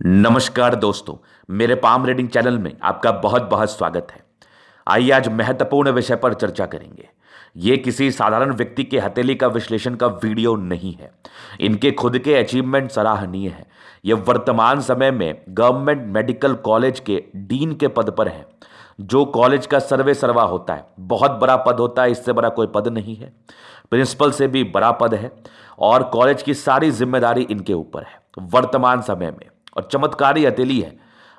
नमस्कार दोस्तों, मेरे पाम रीडिंग चैनल में आपका बहुत बहुत स्वागत है। आइए आज महत्वपूर्ण विषय पर चर्चा करेंगे। ये किसी साधारण व्यक्ति के हथेली का विश्लेषण का वीडियो नहीं है। इनके खुद के अचीवमेंट सराहनीय है। ये वर्तमान समय में गवर्नमेंट मेडिकल कॉलेज के डीन के पद पर हैं, जो कॉलेज का सर्वे सर्वा होता है। बहुत बड़ा पद होता है, इससे बड़ा कोई पद नहीं है। प्रिंसिपल से भी बड़ा पद है और कॉलेज की सारी जिम्मेदारी इनके ऊपर है वर्तमान समय में। और चमत्कारी हथेली है,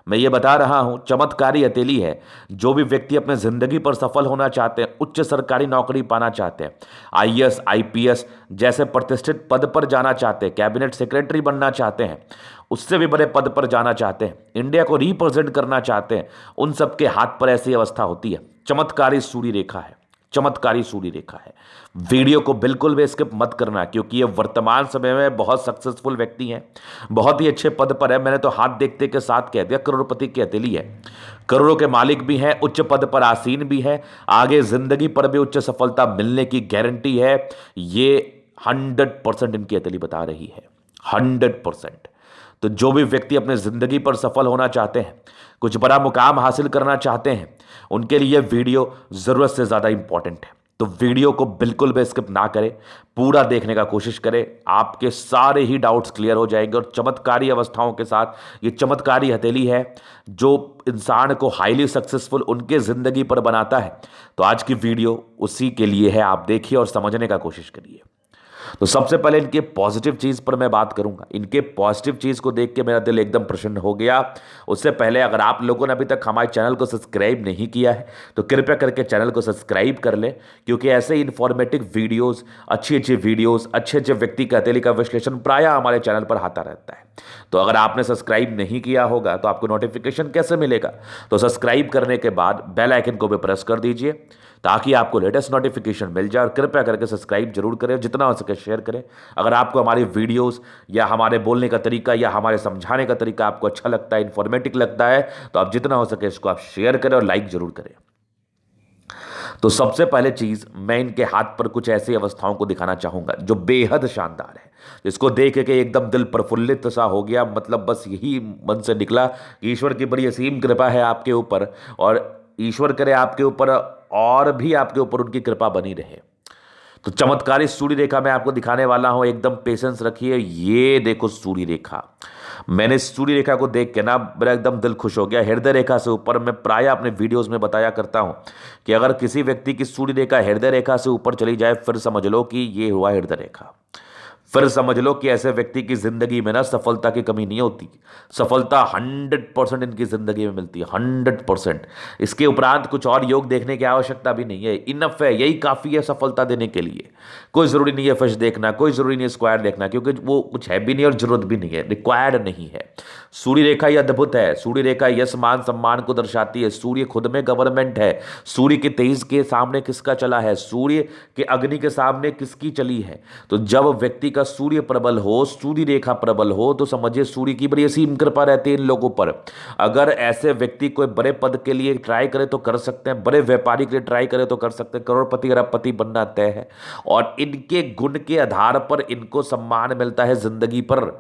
मैं ये बता रहा हूं, चमत्कारी हथेली है। जो भी व्यक्ति अपने जिंदगी पर सफल होना चाहते हैं, उच्च सरकारी नौकरी पाना चाहते हैं, आईएएस आईपीएस जैसे प्रतिष्ठित पद पर जाना चाहते हैं, कैबिनेट सेक्रेटरी बनना चाहते हैं, उससे भी बड़े पद पर जाना चाहते हैं, इंडिया को रिप्रेजेंट करना चाहते हैं, उन सबके हाथ पर ऐसी अवस्था होती है। चमत्कारी सूर्य रेखा है, चमत्कारी सूर्य रेखा है। वीडियो को बिल्कुल भी स्किप मत करना, क्योंकि ये वर्तमान समय में बहुत सक्सेसफुल व्यक्ति हैं, बहुत ही अच्छे पद पर है। मैंने तो हाथ देखते के साथ कह दिया, करोड़पति की हथेली है। करोड़ों के मालिक भी हैं, उच्च पद पर आसीन भी है, आगे जिंदगी पर भी उच्च सफलता मिलने की गारंटी है। ये 100% इनकी हथेली बता रही है, 100%। तो जो भी व्यक्ति अपने जिंदगी पर सफल होना चाहते हैं, कुछ बड़ा मुकाम हासिल करना चाहते हैं, उनके लिए वीडियो जरूरत से ज्यादा इंपॉर्टेंट है। तो वीडियो को बिल्कुल भी स्किप ना करें, पूरा देखने का कोशिश करें। आपके सारे ही डाउट्स क्लियर हो जाएंगे। और चमत्कारी अवस्थाओं के साथ ये चमत्कारी हथेली है, जो इंसान को हाईली सक्सेसफुल उनके जिंदगी पर बनाता है। तो आज की वीडियो उसी के लिए है, आप देखिए और समझने का कोशिश करिए। तो सबसे पहले इनके पॉजिटिव चीज पर मैं बात करूंगा। इनके पॉजिटिव चीज को देख के मेरा दिल एकदम प्रसन्न हो गया। उससे पहले अगर आप लोगों ने अभी तक हमारे चैनल को सब्सक्राइब नहीं किया है, तो कृपया करके चैनल को सब्सक्राइब कर लें, क्योंकि ऐसे ही इंफॉर्मेटिव वीडियोस, अच्छी अच्छी वीडियोस, अच्छे अच्छे व्यक्ति का हथेली का विश्लेषण प्रायः हमारे चैनल पर आता रहता है। तो अगर आपने सब्सक्राइब नहीं किया होगा तो आपको नोटिफिकेशन कैसे मिलेगा? तो सब्सक्राइब करने के बाद बेल आइकन को भी प्रेस कर दीजिए, ताकि आपको लेटेस्ट नोटिफिकेशन मिल जाए। और कृपया करके सब्सक्राइब जरूर करें, जितना हो सके शेयर करें। अगर आपको हमारी वीडियोस या हमारे बोलने का तरीका या हमारे समझाने का तरीका आपको अच्छा लगता है, इन्फॉर्मेटिव लगता है, तो आप जितना हो सके इसको आप शेयर करें और लाइक जरूर करें। तो सबसे पहले चीज, मैं इनके हाथ पर कुछ ऐसी अवस्थाओं को दिखाना चाहूंगा जो बेहद शानदार है, जिसको देख के एकदम दिल प्रफुल्लित सा हो गया। मतलब बस यही मन से निकला कि ईश्वर की बड़ी असीम कृपा है आपके ऊपर, और ईश्वर करे आपके ऊपर और भी आपके ऊपर उनकी कृपा बनी रहे। तो चमत्कारी सूर्य रेखा मैं आपको दिखाने वाला हूं, एकदम पेशेंस रखिए। ये देखो सूर्य रेखा, मैंने सूर्य रेखा को देख के ना मेरा एकदम दिल खुश हो गया। हृदय रेखा से ऊपर, मैं प्राय अपने वीडियोस में बताया करता हूं कि अगर किसी व्यक्ति की सूर्य रेखा हृदय रेखा से ऊपर चली जाए, फिर समझ लो कि ये हुआ हृदय रेखा। फिर समझ लो कि ऐसे व्यक्ति की जिंदगी में ना सफलता की कमी नहीं होती। सफलता 100% इनकी जिंदगी में मिलती है, 100%। इसके उपरांत कुछ और योग देखने की आवश्यकता भी नहीं है, इनफ है, यही काफी है सफलता देने के लिए। कोई जरूरी नहीं है फिश देखना, कोई जरूरी नहीं है स्क्वायर देखना, क्योंकि वो कुछ है भी नहीं और जरूरत भी नहीं है, रिक्वायर्ड नहीं है। सूर्य रेखा ये अद्भुत है। सूर्य रेखा यश मान सम्मान को दर्शाती है। सूर्य खुद में गवर्नमेंट है। सूर्य के तेज के सामने किसका चला है? सूर्य के अग्नि के सामने किसकी चली है? तो जब व्यक्ति का सूर्य प्रबल हो, सूर्य रेखा प्रबल हो, तो समझिए सूर्य की बड़ी असीम कृपा रहती है इन लोगों पर। अगर ऐसे व्यक्ति कोई बड़े पद के लिए ट्राई करे तो कर सकते हैं, बड़े व्यापारी के लिए ट्राई करे तो कर सकते हैं, करोड़पति अरबपति बनना तय है। और इनके गुण के आधार पर इनको सम्मान मिलता है जिंदगी पर,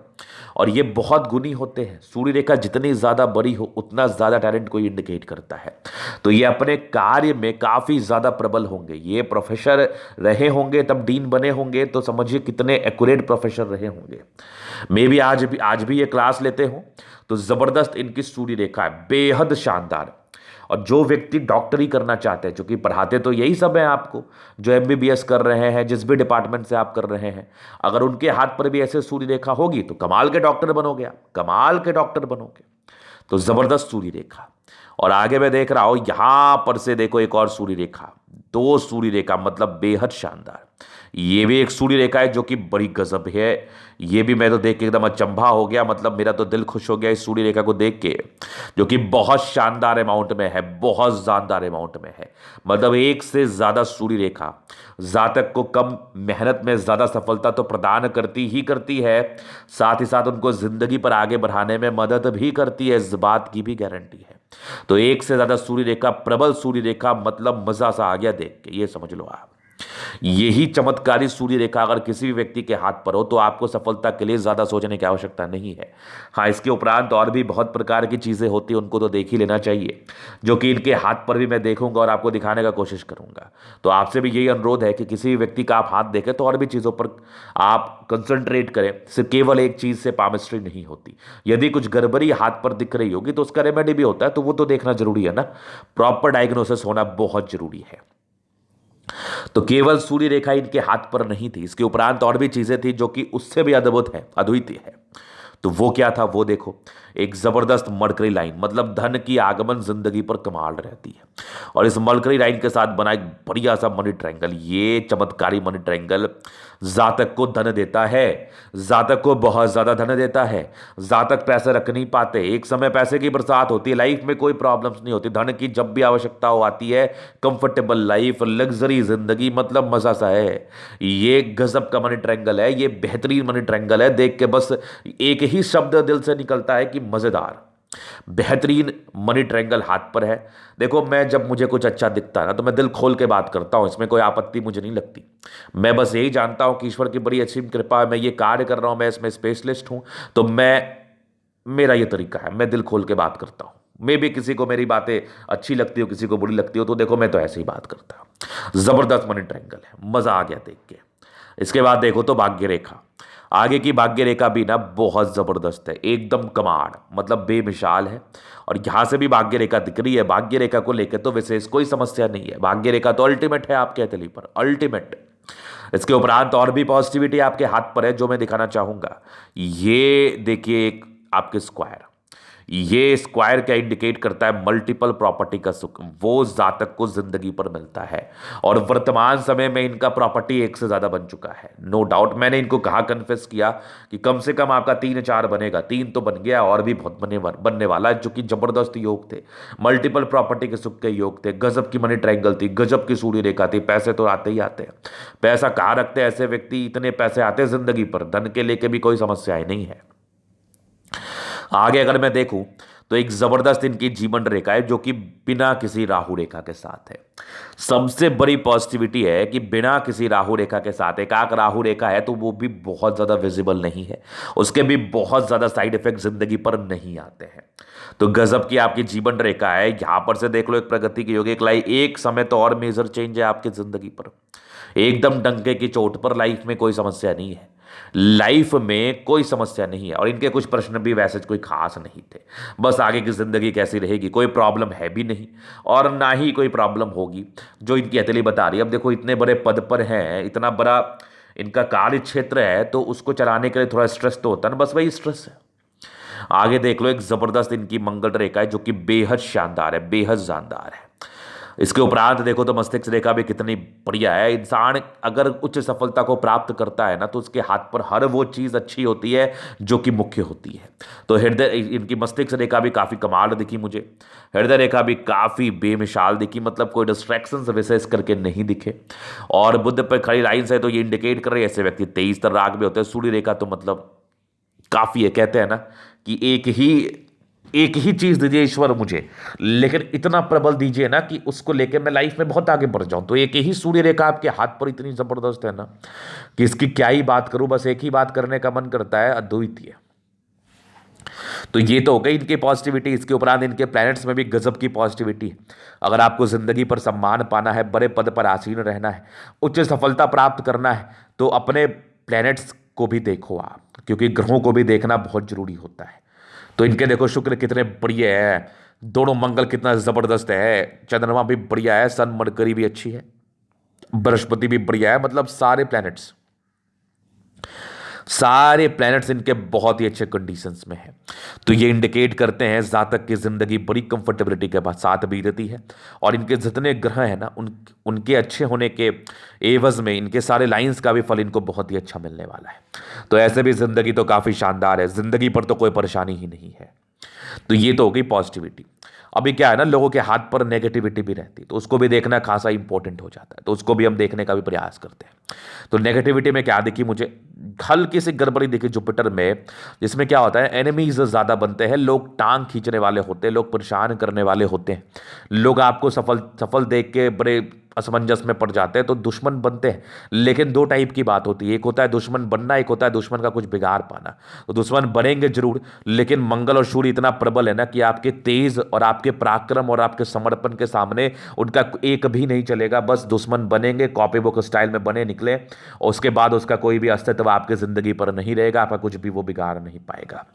और ये बहुत गुणी होते हैं। सूर्य रेखा जितनी ज्यादा बड़ी हो, उतना ज्यादा टैलेंट को इंडिकेट करता है। तो ये अपने कार्य में काफी ज्यादा प्रबल होंगे। ये प्रोफेसर रहे होंगे तब डीन बने होंगे, तो समझिए कितने एक्यूरेट प्रोफेसर रहे होंगे। मे भी आज भी ये क्लास लेते हो। तो जबरदस्त इनकी सूर्य रेखा है, बेहद शानदार। और जो व्यक्ति डॉक्टरी करना चाहते हैं, क्योंकि पढ़ाते तो यही सब हैं आपको, जो एमबीबीएस कर रहे हैं, जिस भी डिपार्टमेंट से आप कर रहे हैं, अगर उनके हाथ पर भी ऐसे सूर्य रेखा होगी तो कमाल के डॉक्टर बनोगे आप, कमाल के डॉक्टर बनोगे। तो जबरदस्त सूर्य रेखा। और आगे मैं देख रहा हूं, यहां पर से देखो एक और सूर्य रेखा, दो सूर्य रेखा, मतलब बेहद शानदार। ये भी एक सूर्य रेखा है जो कि बड़ी गजब है। ये भी मैं तो देख के एकदम अचंभा हो गया, मतलब मेरा तो दिल खुश हो गया इस सूर्य रेखा को देख के, जो कि बहुत शानदार अमाउंट में है, बहुत शानदार अमाउंट में है। मतलब एक से ज्यादा सूर्य रेखा जातक को कम मेहनत में ज्यादा सफलता तो प्रदान करती ही करती है, साथ ही साथ उनको जिंदगी पर आगे बढ़ाने में मदद भी करती है, इस बात की भी गारंटी है। तो एक से ज्यादा सूर्य रेखा, प्रबल सूर्य रेखा, मतलब मजा सा आ गया देख के, ये समझ लो आप। यही चमत्कारी सूर्य रेखा अगर किसी भी व्यक्ति के हाथ पर हो तो आपको सफलता के लिए ज्यादा सोचने की आवश्यकता नहीं है। हाँ, इसके उपरांत और भी बहुत प्रकार की चीजें होती हैं, उनको तो देख ही लेना चाहिए, जो कि इनके हाथ पर भी मैं देखूंगा और आपको दिखाने का कोशिश करूंगा। तो आपसे भी यही अनुरोध है कि किसी भी व्यक्ति का आप हाथ देखें तो और भी चीजों पर आप कंसंट्रेट करें, सिर्फ केवल एक चीज से पामिस्ट्री नहीं होती। यदि कुछ गड़बड़ी हाथ पर दिख रही होगी तो उसका रेमेडी भी होता है, तो वो तो देखना जरूरी है ना। प्रॉपर डायग्नोसिस होना बहुत जरूरी है। तो केवल सूर्य रेखा इनके हाथ पर नहीं थी, इसके उपरांत और भी चीजें थी जो कि उससे भी अद्भुत है, अद्वितीय है। तो वो क्या था वो देखो। एक जबरदस्त मरकरी लाइन, मतलब धन की आगमन जिंदगी पर कमाल रहती है। और इस मरकरी लाइन के साथ बना एक बढ़िया सा मनी ट्रायंगल, ये चमत्कारी मनी ट्रायंगल जातक को धन देता है, जातक को बहुत ज्यादा धन देता है। जातक पैसे रख नहीं पाते, एक समय पैसे की बरसात होती है, लाइफ में कोई प्रॉब्लम्स नहीं होती, धन की जब भी आवश्यकता हो आती है, कंफर्टेबल लाइफ, लग्जरी जिंदगी, मतलब मजा सा है। ये गजब का मनी ट्रायंगल है, ये बेहतरीन मनी ट्रायंगल है। देख के बस एक ही शब्द दिल से निकलता है कि मजेदार। बेहतरीन मनी ट्रायंगल हाथ पर है। देखो, मैं जब मुझे कुछ अच्छा दिखता है ना तो मैं दिल खोल के बात करता हूं, इसमें कोई आपत्ति मुझे नहीं लगती। मैं बस यही जानता हूं कि ईश्वर की बड़ी अच्छी कृपा है, मैं ये कार्य कर रहा हूं, मैं इसमें स्पेशलिस्ट हूं, तो मेरा ये तरीका है, मैं दिल खोल के बात करता हूं। मे भी किसी को मेरी बातें अच्छी लगती हो, किसी को बुरी लगती हो, तो देखो मैं तो ऐसे ही बात करता हूं। जबरदस्त मनी ट्रायंगल है, मजा आ गया देख के। इसके बाद देखो तो भाग्य रेखा, आगे की भाग्य रेखा भी ना बहुत जबरदस्त है, एकदम कमाल, मतलब बेमिसाल है। और यहां से भी भाग्य रेखा दिख रही है। भाग्य रेखा को लेकर तो विशेष कोई समस्या नहीं है, भाग्य रेखा तो अल्टीमेट है आपके हथेली पर, अल्टीमेट। इसके उपरांत और भी पॉजिटिविटी आपके हाथ पर है जो मैं दिखाना चाहूंगा। ये देखिए, एक आपके स्क्वायर, ये स्क्वायर क्या इंडिकेट करता है? मल्टीपल प्रॉपर्टी का सुख, वो जातक को जिंदगी पर मिलता है। और वर्तमान समय में इनका प्रॉपर्टी एक से ज्यादा बन चुका है, नो डाउट। मैंने इनको कहा, कन्फेस किया कि कम से कम आपका 3-4 बनेगा, 3 तो बन गया, और भी बहुत बनने वाला है, जो कि जबरदस्त योग थे। मल्टीपल प्रॉपर्टी के सुख के योग थे, गजब की मनी ट्रायंगल थी, गजब की सूर्य रेखा थी। पैसे तो आते ही आते हैं, पैसा कहाँ रखते हैं ऐसे व्यक्ति, इतने पैसे आते हैं जिंदगी पर, धन के लेके भी कोई समस्याएं नहीं है। आगे अगर मैं देखूं तो एक जबरदस्त इनकी जीवन रेखा है जो कि बिना किसी राहु रेखा के साथ है। सबसे बड़ी पॉजिटिविटी है कि बिना किसी राहु रेखा के साथ, एक आंख राहु रेखा है तो वो भी बहुत ज्यादा विजिबल नहीं है, उसके भी बहुत ज्यादा साइड इफेक्ट जिंदगी पर नहीं आते हैं। तो गजब की आपकी जीवन रेखा है। यहां पर से देख लो, एक प्रगति की योग, एक समय तो और मेजर चेंज है आपकी जिंदगी पर, एकदम डंके की चोट पर। लाइफ में कोई समस्या नहीं है, लाइफ में कोई समस्या नहीं है। और इनके कुछ प्रश्न भी वैसे कोई खास नहीं थे, बस आगे की जिंदगी कैसी रहेगी, कोई प्रॉब्लम है भी नहीं और ना ही कोई प्रॉब्लम होगी, जो इनकी हथेली बता रही है। अब देखो, इतने बड़े पद पर हैं, इतना बड़ा इनका कार्य क्षेत्र है, तो उसको चलाने के लिए थोड़ा स्ट्रेस तो होता है ना, बस वही स्ट्रेस है। आगे देख लो, एक जबरदस्त इनकी मंगल रेखा है जो कि बेहद शानदार है, बेहद शानदार है। इसके उपरांत देखो तो मस्तिष्क रेखा भी कितनी बढ़िया है। इंसान अगर उच्च सफलता को प्राप्त करता है ना तो उसके हाथ पर हर वो चीज अच्छी होती है जो कि मुख्य होती है। तो हृदय, इनकी मस्तिष्क रेखा भी काफी कमाल दिखी मुझे, हृदय रेखा भी काफी बेमिसाल दिखी, मतलब कोई डिस्ट्रैक्शन विशेष करके नहीं दिखे। और बुध पर खड़ी लाइन से तो ये इंडिकेट कर रहे हैं ऐसे व्यक्ति 23 राग भी होते हैं। सूर्य रेखा तो मतलब काफी है, कहते हैं ना कि एक ही चीज दीजिए ईश्वर मुझे, लेकिन इतना प्रबल दीजिए ना कि उसको लेके मैं लाइफ में बहुत आगे बढ़ जाऊं। तो एक ही सूर्य रेखा आपके हाथ पर इतनी जबरदस्त है ना कि इसकी क्या ही बात करूं, बस एक ही बात करने का मन करता है, अद्वितीय। तो ये तो हो गई इनकी पॉजिटिविटी। इसके उपरांत इनके प्लैनेट्स में भी गजब की पॉजिटिविटी है। अगर आपको जिंदगी पर सम्मान पाना है, बड़े पद पर आसीन रहना है, उच्च सफलता प्राप्त करना है, तो अपने प्लैनेट्स को भी देखो आप, क्योंकि ग्रहों को भी देखना बहुत जरूरी होता है। तो इनके देखो, शुक्र कितने बढ़िया है, दोनों मंगल कितना जबरदस्त है, चंद्रमा भी बढ़िया है, सन मरकरी भी अच्छी है, बृहस्पति भी बढ़िया है, मतलब सारे प्लैनेट्स इनके बहुत ही अच्छे कंडीशंस में हैं। तो ये इंडिकेट करते हैं जातक की जिंदगी बड़ी कंफर्टेबिलिटी के साथ बीतती है। और इनके जितने ग्रह हैं ना, उनके अच्छे होने के एवज में इनके सारे लाइंस का भी फल इनको बहुत ही अच्छा मिलने वाला है। तो ऐसे भी जिंदगी तो काफी शानदार है, जिंदगी पर तो कोई परेशानी ही नहीं है। तो ये तो हो गई पॉजिटिविटी। अभी क्या है ना, लोगों के हाथ पर नेगेटिविटी भी रहती है, तो उसको भी देखना खासा इंपॉर्टेंट हो जाता है, तो उसको भी हम देखने का भी प्रयास करते हैं। तो नेगेटिविटी में क्या दिखी मुझे, हल्की सी गड़बड़ी दिखी जुपिटर में, जिसमें क्या होता है, एनिमीज ज्यादा बनते हैं, लोग टांग खींचने वाले होते हैं, लोग परेशान करने वाले होते हैं, लोग आपको सफल देख के बड़े असमंजस में पड़ जाते हैं तो दुश्मन बनते हैं। लेकिन दो टाइप की बात होती है, एक होता है दुश्मन बनना, एक होता है दुश्मन का कुछ बिगाड़ पाना। तो दुश्मन बनेंगे जरूर, लेकिन मंगल और सूर्य इतना प्रबल है ना कि आपके तेज और आपके पराक्रम और आपके समर्पण के सामने उनका एक भी नहीं चलेगा। बस दुश्मन बनेंगे, कॉपी बुक स्टाइल में बने निकले, और उसके बाद उसका कोई भी अस्तित्व आपकी जिंदगी पर नहीं रहेगा, आपका कुछ भी वो बिगाड़ नहीं पाएगा।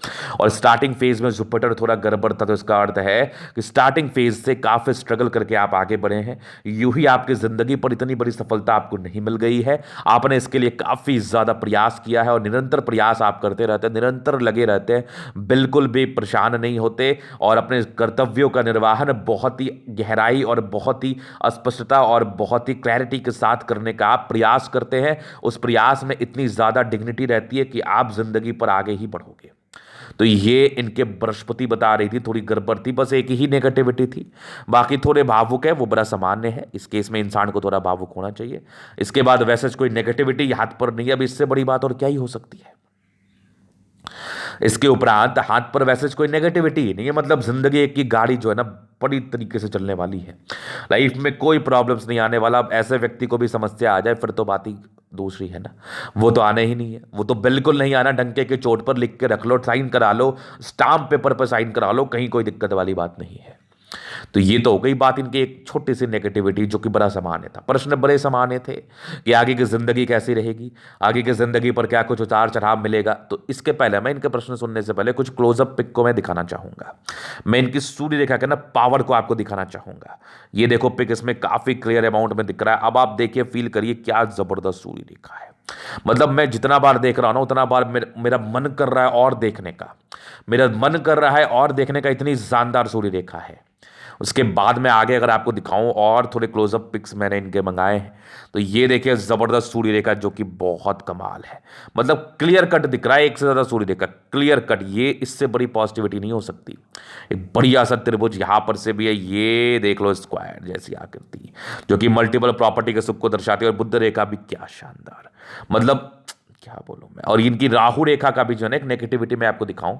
और स्टार्टिंग फेज में जुपिटर थोड़ा गड़बड़ था, तो इसका अर्थ है कि स्टार्टिंग फेज से काफी स्ट्रगल करके आप आगे बढ़े हैं। यूं ही आपकी जिंदगी पर इतनी बड़ी सफलता आपको नहीं मिल गई है, आपने इसके लिए काफी ज्यादा प्रयास किया है और निरंतर प्रयास आप करते रहते हैं, निरंतर लगे रहते हैं, बिल्कुल भी परेशान नहीं होते और अपने कर्तव्यों का निर्वहन बहुत ही गहराई और बहुत ही स्पष्टता और बहुत ही क्लैरिटी के साथ करने का आप प्रयास करते हैं। उस प्रयास में इतनी ज्यादा डिग्निटी रहती है कि आप जिंदगी पर आगे ही बढ़ोगे। तो ये इनके बृहस्पति बता रही थी, थोड़ी गड़बड़ थी, बस एक ही नेगेटिविटी थी, बाकी थोड़े भावुक है, वो बड़ा सामान्य है। इस केस में इंसान को थोड़ा भावुक होना चाहिए। इसके बाद वैसे कोई नेगेटिविटी हाथ पर नहीं है। अब इससे बड़ी बात और क्या ही हो सकती है। इसके उपरांत हाथ पर वैसे कोई नेगेटिविटी ही नहीं है, मतलब जिंदगी एक की गाड़ी जो है ना बड़ी तरीके से चलने वाली है, लाइफ में कोई प्रॉब्लम्स नहीं आने वाला। अब ऐसे व्यक्ति को भी समस्या आ जाए फिर तो बात ही दूसरी है ना, वो तो आने ही नहीं है, वो तो बिल्कुल नहीं आना। डंके के चोट पर लिख के रख लो, साइन करा लो, स्टाम्प पेपर पर साइन करा लो, कहीं कोई दिक्कत वाली बात नहीं है। तो ये तो हो गई बात इनकी एक छोटी सी नेगेटिविटी जो कि बड़ा सामान्य था। प्रश्न बड़े सामान्य थे कि आगे की जिंदगी कैसी रहेगी, आगे की जिंदगी पर क्या कुछ उतार चढ़ाव मिलेगा। तो इसके पहले मैं इनके प्रश्न सुनने से पहले कुछ क्लोजअप पिक को मैं दिखाना चाहूंगा। मैं इनकी सूर्य रेखा के ना पावर को आपको दिखाना चाहूंगा। ये देखो पिक, इसमें काफी क्लियर अमाउंट में दिख रहा है। अब आप देखिए, फील करिए क्या जबरदस्त सूर्य रेखा है। मतलब मैं जितना बार देख रहा हूं ना उतना बार मेरा मन कर रहा है और देखने का, मेरा मन कर रहा है और देखने का। इतनी शानदार सूर्य रेखा है। उसके बाद में आगे अगर आपको दिखाऊं और थोड़े क्लोजअप पिक्स मैंने इनके मंगाए हैं, तो ये देखिए जबरदस्त सूर्य रेखा जो कि बहुत कमाल है। मतलब क्लियर कट दिख रहा है, एक से ज्यादा सूर्य रेखा क्लियर कट। ये इससे बड़ी पॉजिटिविटी नहीं हो सकती। एक बढ़िया सा त्रिभुज यहां पर से भी है, ये देख लो स्क्वायर जैसी आकृति जो कि मल्टीपल प्रॉपर्टी के सुख को दर्शाती है। और बुद्ध रेखा भी क्या शानदार, मतलब क्या बोलूं मैं। और इनकी राहु रेखा का भी जो है ना एक नेगेटिविटी मैं आपको दिखाऊं,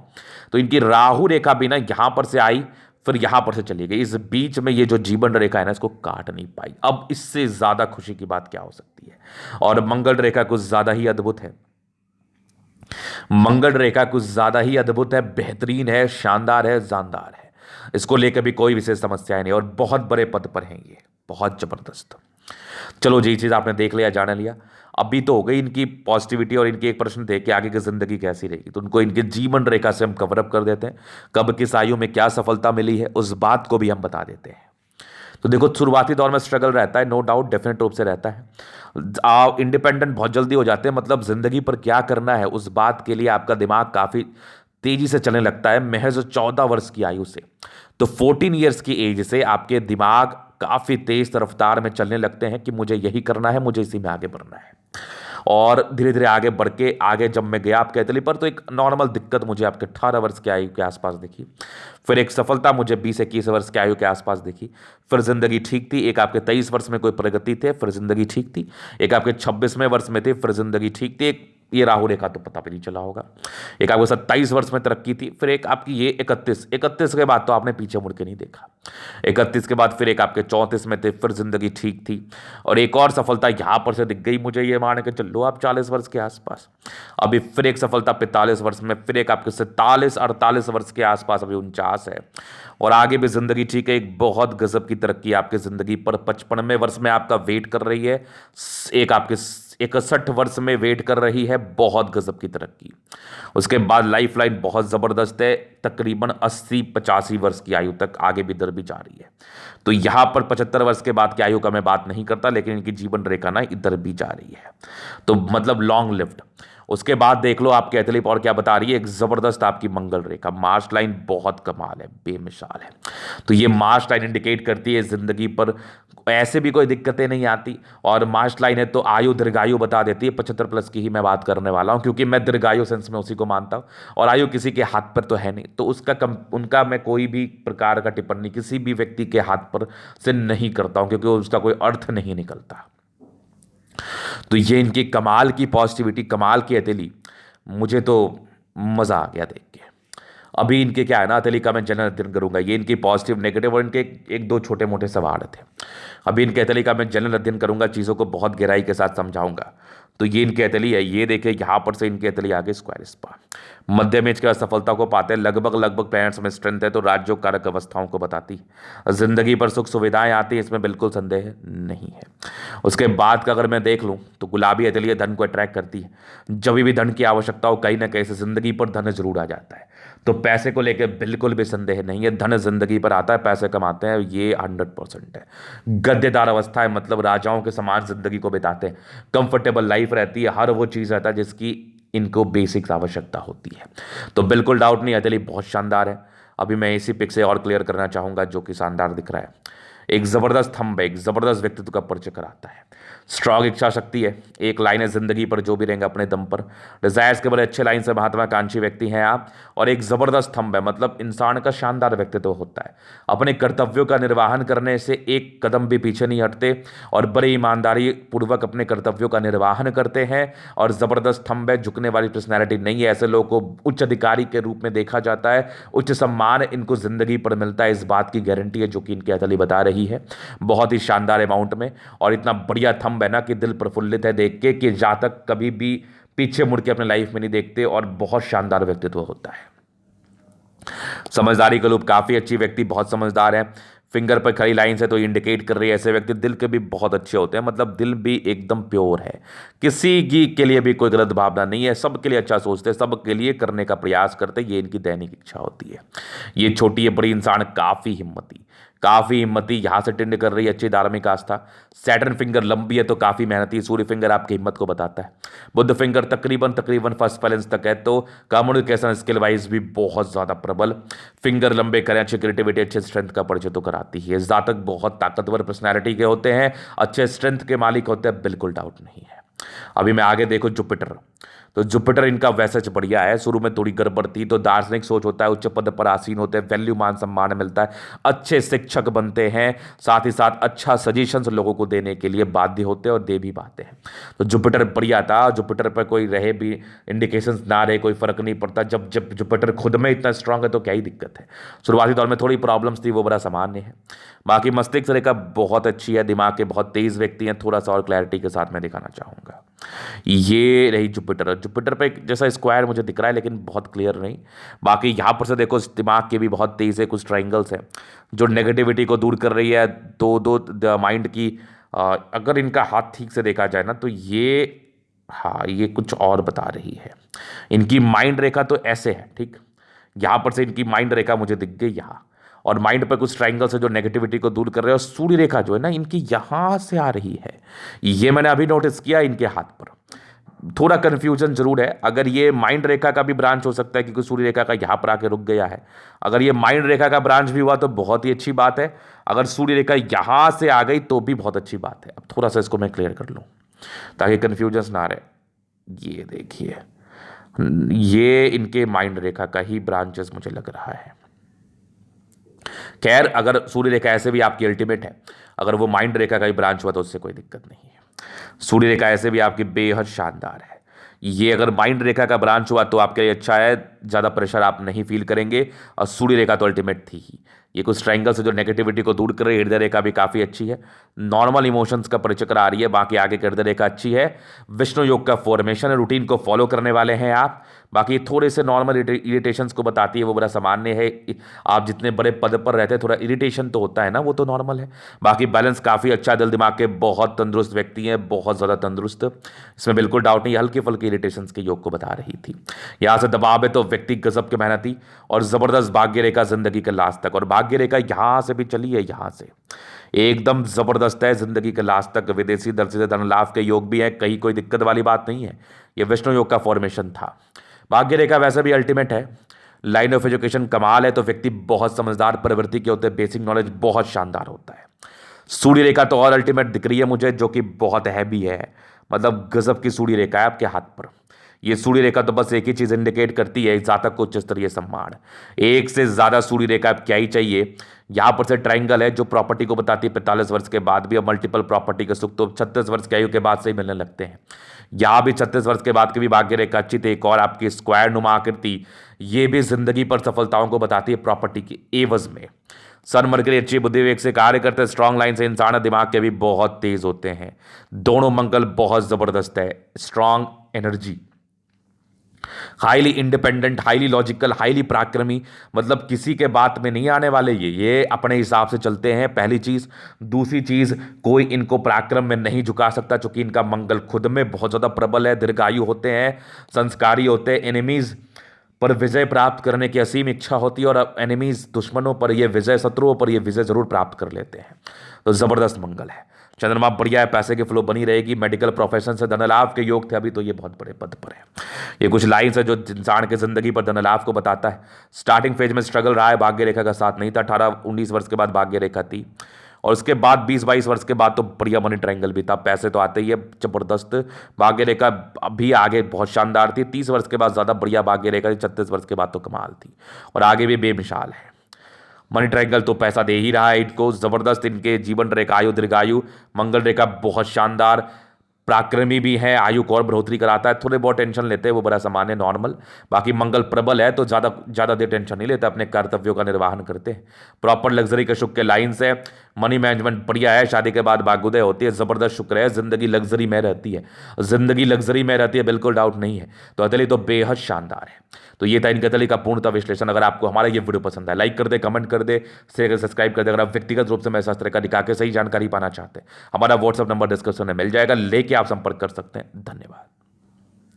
तो इनकी राहु रेखा भी ना यहां पर से आई फिर यहां पर से चली गई। इस बीच में ये जो जीवन रेखा है ना इसको काट नहीं पाई। अब इससे ज्यादा खुशी की बात क्या हो सकती है। और मंगल रेखा कुछ ज्यादा ही अद्भुत है, मंगल रेखा कुछ ज्यादा ही अद्भुत है, बेहतरीन है, शानदार है, जानदार है। इसको लेकर भी कोई विशेष समस्या नहीं और बहुत बड़े पद पर हैं ये, बहुत जबरदस्त। चलो जी, चीज आपने देख लिया, जान लिया। अभी तो हो गई इनकी पॉजिटिविटी और इनके एक प्रश्न थे कि आगे की जिंदगी कैसी रहेगी, तो उनको इनके जीवन रेखा से हम कवर अप कर देते हैं। कब किस आयु में क्या सफलता मिली है उस बात को भी हम बता देते हैं। तो देखो, शुरुआती दौर में स्ट्रगल रहता है, नो डाउट, डेफिनेट रूप से रहता है। आप इंडिपेंडेंट बहुत जल्दी हो जाते हैं, मतलब जिंदगी पर क्या करना है उस बात के लिए आपका दिमाग काफी तेजी से चलने लगता है महज 14 वर्ष की आयु से। तो 14 ईयर्स की एज से आपके दिमाग काफी तेज रफ्तार में चलने लगते हैं कि मुझे यही करना है, मुझे इसी में आगे बढ़ना है। और धीरे धीरे आगे बढ़ के आगे जब मैं गया आपके कैथली पर, तो एक नॉर्मल दिक्कत मुझे आपके 18 वर्ष की आयु के आसपास दिखी। फिर एक सफलता मुझे 20-21 वर्ष की आयु के आसपास दिखी। फिर जिंदगी ठीक थी। एक आपके 23 वर्ष में कोई प्रगति थे, फिर जिंदगी ठीक थी। एक आपके 26वें वर्ष में थे, फिर जिंदगी ठीक थी। एक ये राहु रेखा तो पता भी नहीं चला होगा। एक आपको 27 वर्ष में तरक्की थी। फिर एक आपकी ये 31 के बाद तो आपने पीछे मुड़ के नहीं देखा। 31 के बाद फिर एक आपके 34 में थे, फिर जिंदगी ठीक थी। और एक और सफलता यहां पर से दिख गई मुझे, ये मान के चलो आप 40 वर्ष के आसपास। अभी फिर एक सफलता 45 वर्ष में, फिर एक आपके 47-48 वर्ष के आसपास, अभी 49 है। और आगे भी जिंदगी ठीक है। एक बहुत गजब की तरक्की आपकी जिंदगी पर 55वें वर्ष में आपका वेट कर रही है। एक आपके 61 वर्ष में वेट कर रही है, बहुत गजब की तरक्की। उसके बाद लाइफ लाइन बहुत जबरदस्त है, तकरीबन 80-85 वर्ष की आयु तक आगे भी दर भी जा रही है। तो यहां पर 75 वर्ष के बाद की आयु का मैं बात नहीं करता, लेकिन इनकी जीवन रेखा ना इधर भी जा रही है, तो मतलब लॉन्ग लिव्ड। उसके बाद देख लो आपके एथलीट और क्या बता रही है, एक जबरदस्त आपकी मंगल रेखा, मार्च लाइन बहुत कमाल है, बेमिसाल है। तो ये मार्च लाइन इंडिकेट करती है जिंदगी पर ऐसे भी कोई दिक्कतें नहीं आती। और मार्च लाइन है तो आयु दीर्घायु बता देती है। 75 प्लस की ही मैं बात करने वाला हूं, क्योंकि मैं दीर्घायु सेंस में उसी को मानता हूं। और आयु किसी के हाथ पर तो है नहीं, तो उनका मैं कोई भी प्रकार का टिप्पणी किसी भी व्यक्ति के हाथ पर से नहीं करता हूं, क्योंकि उसका कोई अर्थ नहीं निकलता। तो ये इनकी कमाल की पॉजिटिविटी, कमाल की हथेली, मुझे तो मजा आ गया देख के। अभी इनके क्या है ना, हथेली का मैं जनरल अध्ययन करूंगा। ये इनकी पॉजिटिव नेगेटिव और इनके एक दो छोटे मोटे सवाल थे। अभी इनके हथेली का मैं जनरल अध्ययन करूंगा, चीज़ों को बहुत गहराई के साथ समझाऊंगा। तो ये इनकी हथेली है, ये देखिए यहाँ पर से इनकी हथेली आगे स्क्वायर स्पा। मध्य में इसके बाद सफलता को पाते हैं, लगभग लगभग प्लैनेट्स में स्ट्रेंथ है, तो राज्यों कारक अवस्थाओं को बताती है। जिंदगी पर सुख सुविधाएं आती हैं, इसमें बिल्कुल संदेह नहीं है। उसके बाद का अगर मैं देख लूँ तो गुलाबी हथेली धन को अट्रैक्ट करती है। जब भी धन की आवश्यकता हो, कहीं ना कहीं से जिंदगी पर धन जरूर आ जाता है। तो पैसे को लेकर बिल्कुल भी संदेह नहीं है, धन जिंदगी पर आता है, पैसे कमाते हैं, ये 100% है। गद्देदार अवस्था है, मतलब राजाओं के समान जिंदगी को बिताते हैं, कंफर्टेबल लाइफ रहती है, हर वो चीज़ रहता है जिसकी इनको बेसिक्स आवश्यकता होती है। तो बिल्कुल डाउट नहीं, हथेली बहुत शानदार है। अभी मैं इसी पिक से और क्लियर करना चाहूंगा, जो कि शानदार दिख रहा है। एक जबरदस्त थंब है, एक जबरदस्त व्यक्तित्व का परिचय कराता है। स्ट्रॉन्ग इच्छा शक्ति है, एक लाइन है, जिंदगी पर जो भी रहेंगे अपने दम पर। डिजायर्स के बड़े अच्छे लाइन से महत्वाकांक्षी व्यक्ति हैं आप। और एक जबरदस्त थंब है, मतलब इंसान का शानदार व्यक्तित्व होता है। अपने कर्तव्यों का निर्वहन करने से एक कदम भी पीछे नहीं हटते और बड़ी ईमानदारी पूर्वक अपने कर्तव्यों का निर्वहन करते हैं। और जबरदस्त थंब है, झुकने वाली पर्सनैलिटी नहीं है। ऐसे लोगों को उच्च अधिकारी के रूप में देखा जाता है, उच्च सम्मान इनको जिंदगी पर मिलता है, इस बात की गारंटी है, जो कि इनकी हथेली बता रही है। बहुत ही शानदार अमाउंट में, और इतना बढ़िया थंब है ना कि दिल प्रफुल्लित है देख के, कि जातक कभी भी पीछे मुड़ के अपने लाइफ में नहीं देखते, और बहुत शानदार व्यक्तित्व होता है। समझदारी का लूप काफी अच्छी, व्यक्ति बहुत समझदार है। फिंगर पर खड़ी लाइन से तो इंडिकेट कर रही है, ऐसे व्यक्ति दिल के भी बहुत अच्छे होते हैं, मतलब दिल भी एकदम प्योर है, किसी की के लिए भी कोई गलत भावना नहीं है, सबके लिए अच्छा सोचते हैं, सबके लिए करने का प्रयास करते हैं, ये इनकी दैनिक इच्छा होती है। ये छोटी है बड़ी इंसान, काफी हिम्मती यहां से टिंड कर रही है, अच्छी धार्मिक आस्था। सैटर्न फिंगर लंबी है तो काफी मेहनती। सूर्य फिंगर आपकी हिम्मत को बताता है। बुध फिंगर तकरीबन फर्स्ट बैलेंस तक है, तो कम्युनिकेशन स्किल वाइज भी बहुत ज्यादा प्रबल। फिंगर लंबे करें, अच्छी क्रिएटिविटी, अच्छे स्ट्रेंथ का परिचय तो कराती है। जातक बहुत ताकतवर पर्सनैलिटी के होते हैं, अच्छे स्ट्रेंथ के मालिक होते हैं, बिल्कुल डाउट नहीं है। अभी मैं आगे देखो जुपिटर, तो जुपिटर इनका वैसे बढ़िया है। शुरू में थोड़ी गड़बड़ थी, तो दार्शनिक सोच होता है, उच्च पद पर आसीन होते हैं, वैल्यू मान सम्मान मिलता है, अच्छे शिक्षक बनते हैं, साथ ही साथ अच्छा सजेशंस लोगों को देने के लिए बाध्य होते हैं और दे भी पाते हैं। तो जुपिटर बढ़िया था। जुपिटर पर कोई रहे भी इंडिकेशंस ना रहे, कोई फर्क नहीं पड़ता। जब जब जुपिटर खुद में इतना स्ट्रांग है तो क्या ही दिक्कत है। शुरुआती दौर में थोड़ी प्रॉब्लम्स थी, वो बड़ा सामान्य है। बाकी मस्तिष्क रेखा बहुत अच्छी है, दिमाग के बहुत तेज व्यक्ति हैं। थोड़ा सा और क्लैरिटी के साथ मैं दिखाना चाहूँगा, ये रही जुपिटर। जुपिटर पे जैसा स्क्वायर मुझे दिख रहा है, लेकिन बहुत क्लियर नहीं। बाकी यहाँ पर से देखो, दिमाग के भी बहुत तेज है, कुछ ट्राइंगल्स हैं जो नेगेटिविटी को दूर कर रही है, दो माइंड की। अगर इनका हाथ ठीक से देखा जाए ना, तो ये, हाँ, ये कुछ और बता रही है। इनकी माइंड रेखा तो ऐसे है, ठीक, यहाँ पर से इनकी माइंड रेखा मुझे दिख गई यहाँ, और माइंड पर कुछ ट्राइंगल्स है जो नेगेटिविटी को दूर कर रहे हैं। और सूर्य रेखा जो है ना, इनकी यहां से आ रही है, ये मैंने अभी नोटिस किया इनके हाथ पर। थोड़ा कंफ्यूजन जरूर है। अगर ये माइंड रेखा का भी ब्रांच हो सकता है, क्योंकि सूर्य रेखा का यहां पर आके रुक गया है। अगर ये माइंड रेखा का ब्रांच भी हुआ तो बहुत ही अच्छी बात है। अगर सूर्य रेखा यहां से आ गई तो भी बहुत अच्छी बात है। अब थोड़ा सा इसको मैं क्लियर कर लूं ताकि कंफ्यूजन ना रहे। ये देखिए, ये इनके माइंड रेखा का ही ब्रांचेस मुझे लग रहा है। खैर, अगर सूर्य रेखा ऐसे भी आपकी अल्टीमेट है, अगर वो माइंड रेखा का ही ब्रांच हुआ तो उससे कोई दिक्कत नहीं है। सूर्य रेखा ऐसे भी आपकी बेहद शानदार है। ये अगर माइंड रेखा का ब्रांच हुआ तो आपके लिए अच्छा है, ज़्यादा प्रेशर आप नहीं फील करेंगे। और सूर्य रेखा तो अल्टीमेट थी ही। ये कुछ ट्रायंगल से जो नेगेटिविटी को दूर कर रही है। हृदय रेखा भी काफ़ी अच्छी है, नॉर्मल इमोशंस का परिचय करा रही है। बाकी आगे की हृदय रेखा अच्छी है। विष्णु योग का फॉर्मेशन है, रूटीन को फॉलो करने वाले हैं आप। बाकी थोड़े से नॉर्मल इरिटेशंस को बताती है, वो बड़ा सामान्य है। आप जितने बड़े पद पर रहते हैं, थोड़ा इरिटेशन तो होता है ना, वो तो नॉर्मल है। बाकी बैलेंस काफ़ी अच्छा, दिल दिमाग के बहुत तंदुरुस्त व्यक्ति हैं, बहुत ज़्यादा तंदुरुस्त, इसमें बिल्कुल डाउट नहीं। हल्के फुल्के इरिटेशंस के योग को बता रही थी। यहाँ से दबाव है तो व्यक्ति गजब के मेहनती और ज़बरदस्त भाग्य रेखा जिंदगी के लास्ट तक। और भाग्य रेखा यहाँ से भी चली है, यहाँ से एकदम जबरदस्त है जिंदगी के लास्ट तक। विदेशी दर से धन लाभ के योग भी है, कहीं कोई दिक्कत वाली बात नहीं है। ये विष्णु योग का फॉर्मेशन था। भाग्य रेखा वैसे भी अल्टीमेट है। लाइन ऑफ एजुकेशन कमाल है, तो व्यक्ति बहुत समझदार प्रवृत्ति के होते हैं, बेसिक नॉलेज बहुत शानदार होता है। सूर्य रेखा तो और अल्टीमेट दिख रही है मुझे, जो कि बहुत हैवी है, मतलब गजब की सूर्य रेखा है आपके हाथ पर। ये सूर्य रेखा तो बस एक ही चीज इंडिकेट करती है, जातक को उच्च स्तरीय सम्मान। एक से ज्यादा सूर्य रेखा अब क्या ही चाहिए। यहां पर से ट्राइंगल है जो प्रॉपर्टी को बताती है 45 वर्ष के बाद भी, और मल्टीपल प्रॉपर्टी के सुख तो 36 वर्ष की आयु के बाद से ही मिलने लगते हैं। यहाँ भी 36 वर्ष के बाद की भी भाग्य रेखा अच्छी थी। एक और आपकी स्क्वायर नुमा आकृति, ये भी जिंदगी पर सफलताओं को बताती है प्रॉपर्टी की एवज में। सन मरकरी अच्छी बुद्धि विवेक से कार्य करते हैं, स्ट्रांग लाइन से इंसान दिमाग के भी बहुत तेज होते हैं। दोनों मंगल बहुत जबरदस्त है, strong energy, highly independent, highly logical, highly पराक्रमी, मतलब किसी के बात में नहीं आने वाले। ये अपने हिसाब से चलते हैं, पहली चीज। दूसरी चीज, कोई इनको पराक्रम में नहीं झुका सकता, क्योंकि इनका मंगल खुद में बहुत ज्यादा प्रबल है। दीर्घायु होते हैं, संस्कारी होते हैं, एनिमीज पर विजय प्राप्त करने की असीम इच्छा होती है, और एनिमीज दुश्मनों पर ये विजय, शत्रुओं पर ये विजय जरूर प्राप्त कर लेते हैं। तो जबरदस्त मंगल है। चंद्रमा बढ़िया है, पैसे की फ्लो बनी रहेगी। मेडिकल प्रोफेशन से धन लाभ के योग थे अभी, तो ये बहुत बड़े पद पर है। ये कुछ लाइन्स है जो इंसान के जिंदगी पर धन लाभ को बताता है। स्टार्टिंग फेज में स्ट्रगल रहा है, भाग्य रेखा का साथ नहीं था। 18-19 वर्ष के बाद भाग्य रेखा थी, और उसके बाद 20-22 वर्ष के बाद तो बढ़िया मनी ट्रायंगल भी था। पैसे तो आते ही है, जबरदस्त भाग्य रेखा अभी आगे बहुत शानदार थी। 30 वर्ष के बाद ज़्यादा बढ़िया भाग्य रेखा थी, 36 वर्ष के बाद तो कमाल थी, और आगे भी बेमिसाल है। मनी ट्रायंगल तो पैसा दे ही रहा है इनको, जबरदस्त। इनके जीवन रेखा आयु दीर्घायु, मंगल रेखा बहुत शानदार, पराक्रमी भी है, आयु को और बढ़ोतरी कराता है। थोड़े बहुत टेंशन लेते हैं, वो बड़ा सामान्य नॉर्मल। बाकी मंगल प्रबल है तो ज़्यादा देर टेंशन नहीं लेते, अपने कर्तव्यों का निर्वहन करते हैं। प्रॉपर लग्जरी के शुक्र के लाइन्स है। मनी मैनेजमेंट बढ़िया है, शादी के बाद भाग्योदय होती है, जबरदस्त शुक्र है। जिंदगी लग्जरी में रहती है, जिंदगी लग्जरी में रहती है, बिल्कुल डाउट नहीं है। तो हथेली तो बेहद शानदार है। तो ये था इनके हथेली का पूर्णतः विश्लेषण। अगर आपको हमारा ये वीडियो पसंद है, लाइक कर दे, कमेंट कर दे, शेयर सब्सक्राइब कर दे। अगर आप व्यक्तिगत रूप से मैं शास्त्र का दिखा के सही जानकारी पाना चाहते हैं, हमारा व्हाट्सअप नंबर डिस्क्रिप्शन में मिल जाएगा, लेके आप संपर्क कर सकते हैं। धन्यवाद।